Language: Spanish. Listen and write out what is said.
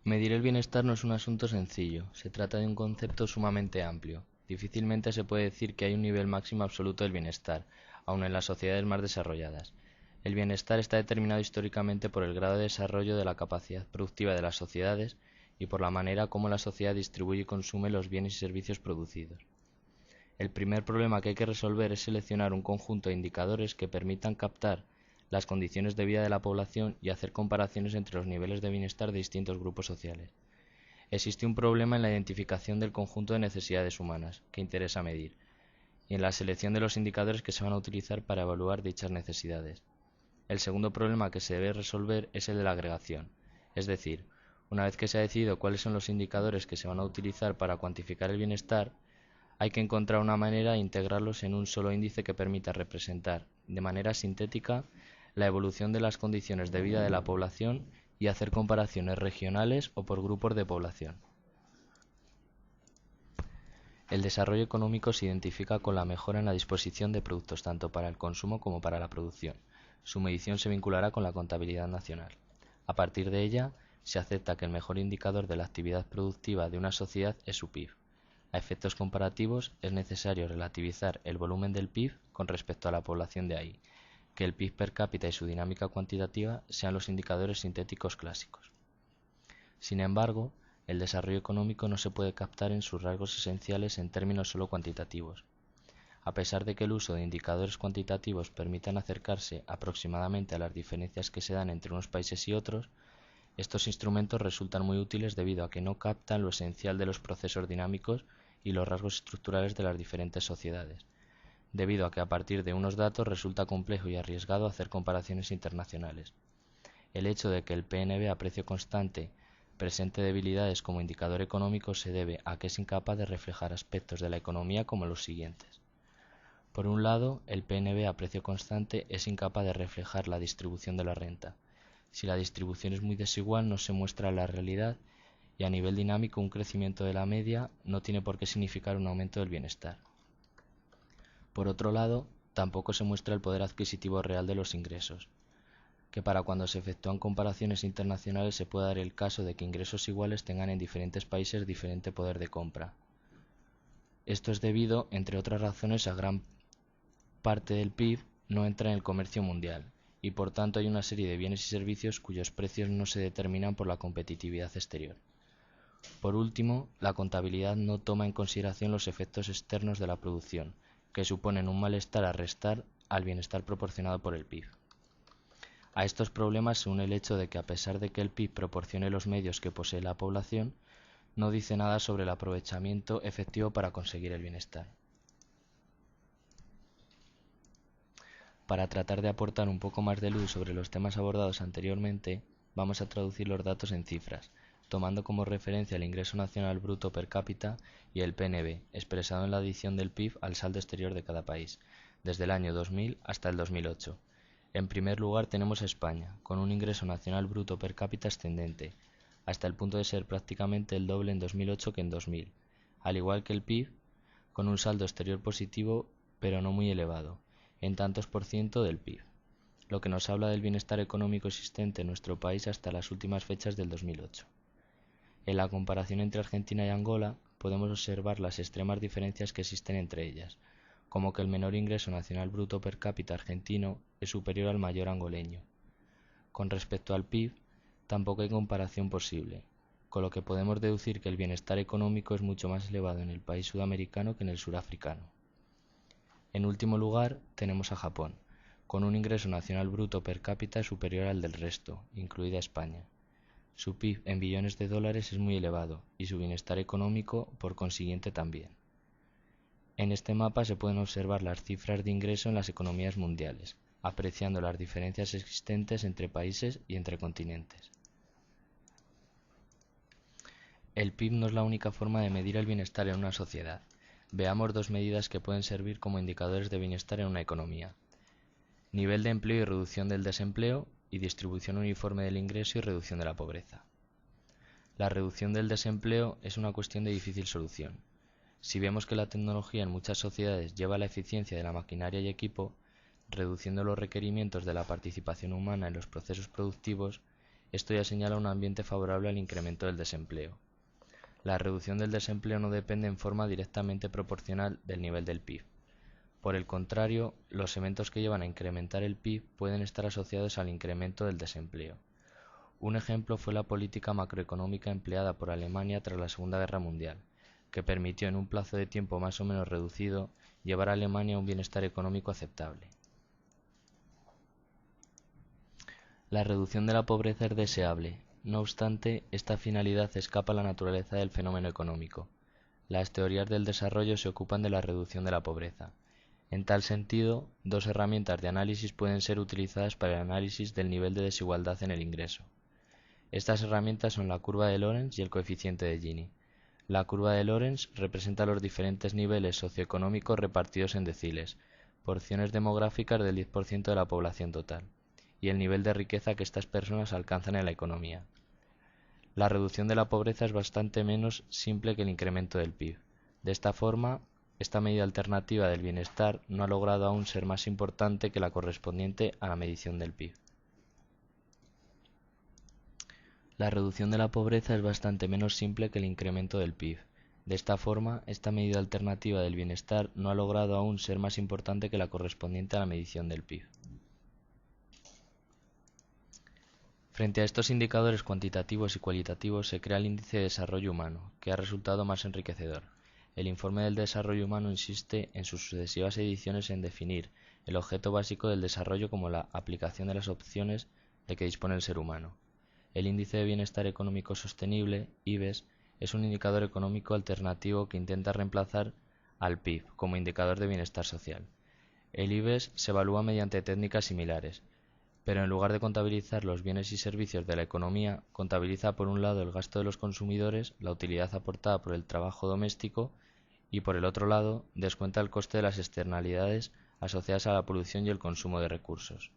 Medir el bienestar no es un asunto sencillo, se trata de un concepto sumamente amplio. Difícilmente se puede decir que hay un nivel máximo absoluto del bienestar, aun en las sociedades más desarrolladas. El bienestar está determinado históricamente por el grado de desarrollo de la capacidad productiva de las sociedades y por la manera como la sociedad distribuye y consume los bienes y servicios producidos. El primer problema que hay que resolver es seleccionar un conjunto de indicadores que permitan captar las condiciones de vida de la población y hacer comparaciones entre los niveles de bienestar de distintos grupos sociales. Existe un problema en la identificación del conjunto de necesidades humanas que interesa medir y en la selección de los indicadores que se van a utilizar para evaluar dichas necesidades. El segundo problema que se debe resolver es el de la agregación, es decir, una vez que se ha decidido cuáles son los indicadores que se van a utilizar para cuantificar el bienestar, hay que encontrar una manera de integrarlos en un solo índice que permita representar, de manera sintética, la evolución de las condiciones de vida de la población y hacer comparaciones regionales o por grupos de población. El desarrollo económico se identifica con la mejora en la disposición de productos tanto para el consumo como para la producción. Su medición se vinculará con la contabilidad nacional. A partir de ella, se acepta que el mejor indicador de la actividad productiva de una sociedad es su PIB. A efectos comparativos, es necesario relativizar el volumen del PIB con respecto a la población de ahí, que el PIB per cápita y su dinámica cuantitativa sean los indicadores sintéticos clásicos. Sin embargo, el desarrollo económico no se puede captar en sus rasgos esenciales en términos solo cuantitativos. A pesar de que el uso de indicadores cuantitativos permitan acercarse aproximadamente a las diferencias que se dan entre unos países y otros, estos instrumentos resultan muy útiles debido a que no captan lo esencial de los procesos dinámicos y los rasgos estructurales de las diferentes sociedades, debido a que a partir de unos datos resulta complejo y arriesgado hacer comparaciones internacionales. El hecho de que el PNB a precio constante presente debilidades como indicador económico se debe a que es incapaz de reflejar aspectos de la economía como los siguientes. Por un lado, el PNB a precio constante es incapaz de reflejar la distribución de la renta. Si la distribución es muy desigual, no se muestra la realidad y a nivel dinámico un crecimiento de la media no tiene por qué significar un aumento del bienestar. Por otro lado, tampoco se muestra el poder adquisitivo real de los ingresos, que para cuando se efectúan comparaciones internacionales se puede dar el caso de que ingresos iguales tengan en diferentes países diferente poder de compra. Esto es debido, entre otras razones, a gran parte del PIB no entra en el comercio mundial, y por tanto hay una serie de bienes y servicios cuyos precios no se determinan por la competitividad exterior. Por último, la contabilidad no toma en consideración los efectos externos de la producción, que suponen un malestar a restar al bienestar proporcionado por el PIB. A estos problemas se une el hecho de que a pesar de que el PIB proporcione los medios que posee la población, no dice nada sobre el aprovechamiento efectivo para conseguir el bienestar. Para tratar de aportar un poco más de luz sobre los temas abordados anteriormente, vamos a traducir los datos en cifras, tomando como referencia el ingreso nacional bruto per cápita y el PNB, expresado en la adición del PIB al saldo exterior de cada país, desde el año 2000 hasta el 2008. En primer lugar tenemos a España, con un ingreso nacional bruto per cápita ascendente, hasta el punto de ser prácticamente el doble en 2008 que en 2000, al igual que el PIB, con un saldo exterior positivo, pero no muy elevado, en tantos por ciento del PIB, lo que nos habla del bienestar económico existente en nuestro país hasta las últimas fechas del 2008. En la comparación entre Argentina y Angola, podemos observar las extremas diferencias que existen entre ellas, como que el menor ingreso nacional bruto per cápita argentino es superior al mayor angoleño. Con respecto al PIB, tampoco hay comparación posible, con lo que podemos deducir que el bienestar económico es mucho más elevado en el país sudamericano que en el surafricano. En último lugar, tenemos a Japón, con un ingreso nacional bruto per cápita superior al del resto, incluida España. Su PIB en billones de dólares es muy elevado, y su bienestar económico, por consiguiente, también. En este mapa se pueden observar las cifras de ingreso en las economías mundiales, apreciando las diferencias existentes entre países y entre continentes. El PIB no es la única forma de medir el bienestar en una sociedad. Veamos dos medidas que pueden servir como indicadores de bienestar en una economía: nivel de empleo y reducción del desempleo, y distribución uniforme del ingreso y reducción de la pobreza. La reducción del desempleo es una cuestión de difícil solución. Si vemos que la tecnología en muchas sociedades lleva a la eficiencia de la maquinaria y equipo, reduciendo los requerimientos de la participación humana en los procesos productivos, Esto ya señala un ambiente favorable al incremento del desempleo. La reducción del desempleo no depende en forma directamente proporcional del nivel del PIB. Por el contrario, los eventos que llevan a incrementar el PIB pueden estar asociados al incremento del desempleo. Un ejemplo fue la política macroeconómica empleada por Alemania tras la Segunda Guerra Mundial, que permitió en un plazo de tiempo más o menos reducido llevar a Alemania a un bienestar económico aceptable. La reducción de la pobreza es deseable. No obstante, esta finalidad escapa a la naturaleza del fenómeno económico. Las teorías del desarrollo se ocupan de la reducción de la pobreza. En tal sentido, dos herramientas de análisis pueden ser utilizadas para el análisis del nivel de desigualdad en el ingreso. Estas herramientas son la curva de Lorenz y el coeficiente de Gini. La curva de Lorenz representa los diferentes niveles socioeconómicos repartidos en deciles, porciones demográficas del 10% de la población total, y el nivel de riqueza que estas personas alcanzan en la economía. La reducción de la pobreza es bastante menos simple que el incremento del PIB. De esta forma, esta medida alternativa del bienestar no ha logrado aún ser más importante que la correspondiente a la medición del PIB. La reducción de la pobreza es bastante menos simple que el incremento del PIB. De esta forma, esta medida alternativa del bienestar no ha logrado aún ser más importante que la correspondiente a la medición del PIB. Frente a estos indicadores cuantitativos y cualitativos se crea el índice de desarrollo humano, que ha resultado más enriquecedor. El informe del desarrollo humano insiste en sus sucesivas ediciones en definir el objeto básico del desarrollo como la aplicación de las opciones de que dispone el ser humano. El índice de bienestar económico sostenible, IBES, es un indicador económico alternativo que intenta reemplazar al PIB como indicador de bienestar social. El IBES se evalúa mediante técnicas similares, pero en lugar de contabilizar los bienes y servicios de la economía, contabiliza por un lado el gasto de los consumidores, la utilidad aportada por el trabajo doméstico, y por el otro lado, descuenta el coste de las externalidades asociadas a la producción y el consumo de recursos.